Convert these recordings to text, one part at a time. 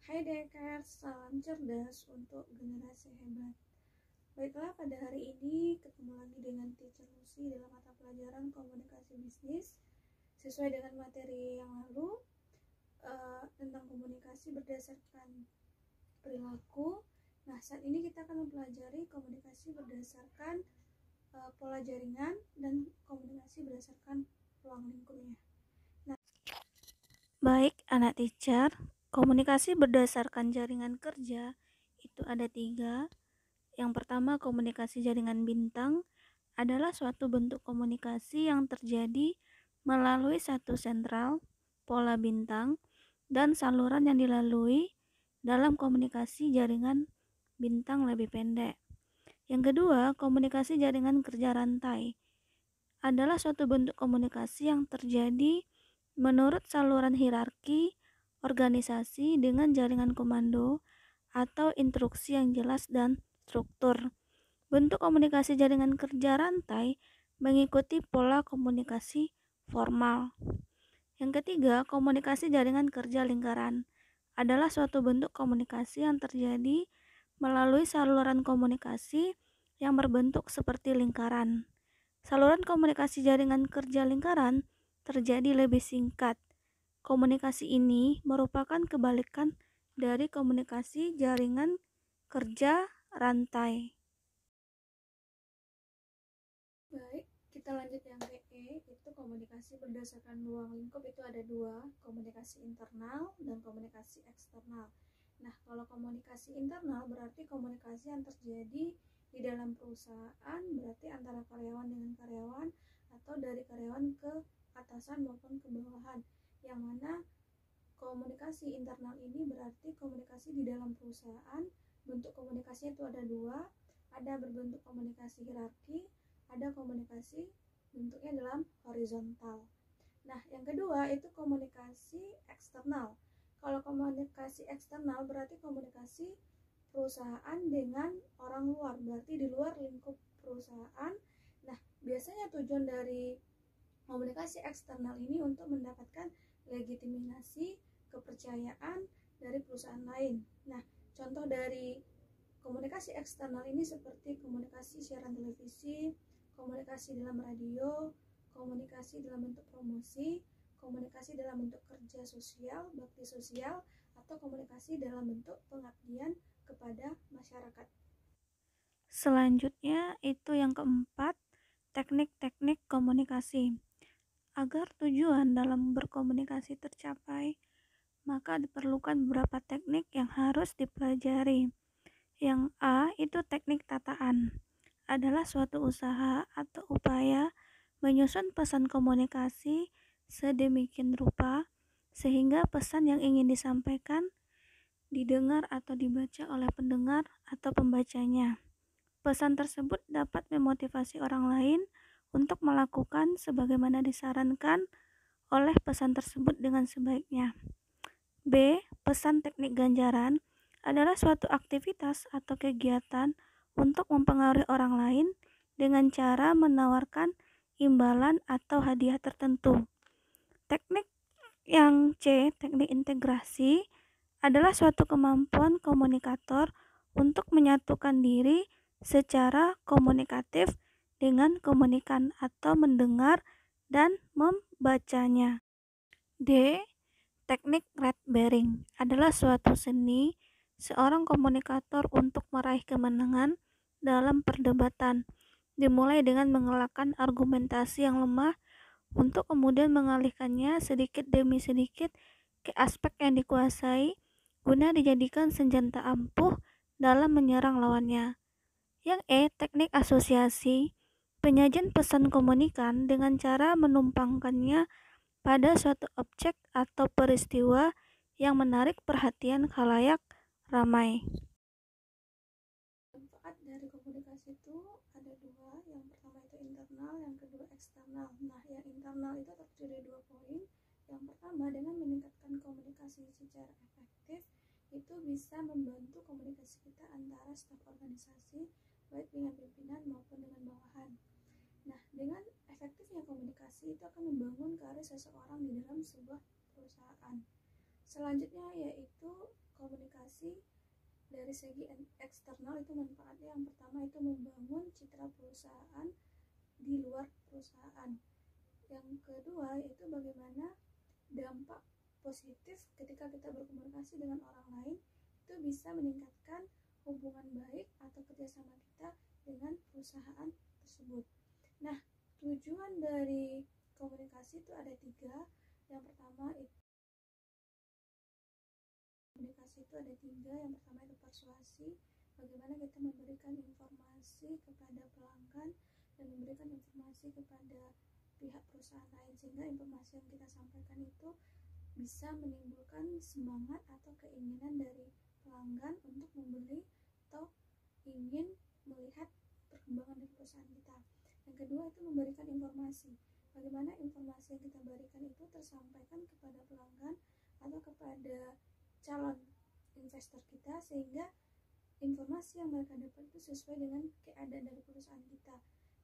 Hai Deker, salam cerdas untuk generasi hebat. Baiklah, pada hari ini ketemu lagi dengan Teacher Lucy dalam mata pelajaran komunikasi bisnis sesuai dengan materi yang lalu tentang komunikasi berdasarkan perilaku. Nah, saat ini kita akan mempelajari komunikasi berdasarkan pola jaringan dan komunikasi berdasarkan ruang lingkupnya. Baik, anak teacher, komunikasi berdasarkan jaringan kerja itu ada 3. Yang pertama, komunikasi jaringan bintang adalah suatu bentuk komunikasi yang terjadi melalui satu sentral, pola bintang, dan saluran yang dilalui dalam komunikasi jaringan bintang lebih pendek. Yang kedua, komunikasi jaringan kerja rantai adalah suatu bentuk komunikasi yang terjadi menurut saluran hierarki organisasi dengan jaringan komando atau instruksi yang jelas dan struktur. Bentuk komunikasi jaringan kerja rantai mengikuti pola komunikasi formal. Yang ketiga, komunikasi jaringan kerja lingkaran adalah suatu bentuk komunikasi yang terjadi melalui saluran komunikasi yang berbentuk seperti lingkaran. Saluran komunikasi jaringan kerja lingkaran terjadi lebih singkat. Komunikasi ini merupakan kebalikan dari komunikasi jaringan kerja rantai. Baik, kita lanjut yang PE, itu komunikasi berdasarkan ruang lingkup. Itu ada 2, komunikasi internal dan komunikasi eksternal. Nah, kalau komunikasi internal berarti komunikasi yang terjadi di dalam perusahaan, berarti antara karyawan dengan karyawan atau dari karyawan ke atasan maupun ke bawahan, yang mana komunikasi internal ini berarti komunikasi di dalam perusahaan. Bentuk komunikasinya itu ada 2, ada berbentuk komunikasi hierarki, ada komunikasi bentuknya dalam horizontal. Nah, yang kedua itu komunikasi eksternal. Kalau komunikasi eksternal berarti komunikasi perusahaan dengan orang luar, berarti di luar lingkup perusahaan. Nah, biasanya tujuan dari komunikasi eksternal ini untuk mendapatkan legitimasi kepercayaan dari perusahaan lain. Nah, contoh dari komunikasi eksternal ini seperti komunikasi siaran televisi, komunikasi dalam radio, komunikasi dalam bentuk promosi, komunikasi dalam bentuk kerja sosial, bakti sosial, atau komunikasi dalam bentuk pengabdian kepada masyarakat. Selanjutnya itu yang keempat, teknik-teknik komunikasi. Agar tujuan dalam berkomunikasi tercapai, maka diperlukan beberapa teknik yang harus dipelajari. Yang A itu teknik tataan, adalah suatu usaha atau upaya menyusun pesan komunikasi sedemikian rupa sehingga pesan yang ingin disampaikan didengar atau dibaca oleh pendengar atau pembacanya. Pesan tersebut dapat memotivasi orang lain untuk melakukan sebagaimana disarankan oleh pesan tersebut dengan sebaiknya. B. Pesan teknik ganjaran adalah suatu aktivitas atau kegiatan untuk mempengaruhi orang lain dengan cara menawarkan imbalan atau hadiah tertentu. Teknik yang C, teknik integrasi, adalah suatu kemampuan komunikator untuk menyatukan diri secara komunikatif dengan komunikan atau mendengar dan membacanya. D. Teknik red bearing adalah suatu seni seorang komunikator untuk meraih kemenangan dalam perdebatan, dimulai dengan mengelakkan argumentasi yang lemah untuk kemudian mengalihkannya sedikit demi sedikit ke aspek yang dikuasai guna dijadikan senjata ampuh dalam menyerang lawannya. Yang E, teknik asosiasi, penyajian pesan komunikan dengan cara menumpangkannya pada suatu objek atau peristiwa yang menarik perhatian khalayak ramai. Manfaat dari komunikasi itu ada 2, yang pertama itu internal, yang kedua eksternal. Nah, yang internal itu terdiri dari 2 poin. Yang pertama, dengan meningkatkan komunikasi secara efektif, itu bisa membantu komunikasi kita antara staf organisasi, baik dengan pimpinan maupun dengan bawahan. Nah, dengan efektifnya komunikasi itu akan membangun karir seseorang di dalam sebuah perusahaan. Selanjutnya yaitu komunikasi dari segi eksternal itu manfaatnya yang pertama itu membangun citra perusahaan di luar perusahaan. Yang kedua yaitu bagaimana dampak positif ketika kita berkomunikasi dengan orang lain itu bisa meningkatkan hubungan baik atau kerjasama kita dengan perusahaan tersebut. Nah, tujuan dari komunikasi itu ada 3. Yang pertama itu persuasi, bagaimana kita memberikan informasi kepada pelanggan dan memberikan informasi kepada pihak perusahaan lain, sehingga informasi yang kita sampaikan itu bisa menimbulkan semangat atau keinginan dari pelanggan untuk membeli atau ingin melihat perkembangan dari perusahaan kita. Yang kedua itu memberikan informasi, bagaimana informasi yang kita berikan itu tersampaikan kepada pelanggan atau kepada calon investor kita, sehingga informasi yang mereka dapat itu sesuai dengan keadaan dari perusahaan kita.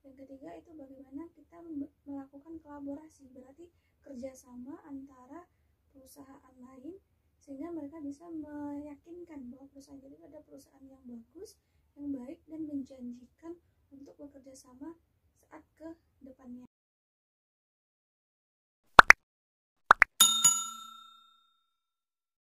Yang ketiga itu bagaimana kita melakukan kolaborasi, berarti kerjasama antara perusahaan lain sehingga mereka bisa meyakinkan bahwa perusahaan itu adalah perusahaan yang bagus, yang baik, dan menjanjikan untuk bekerja sama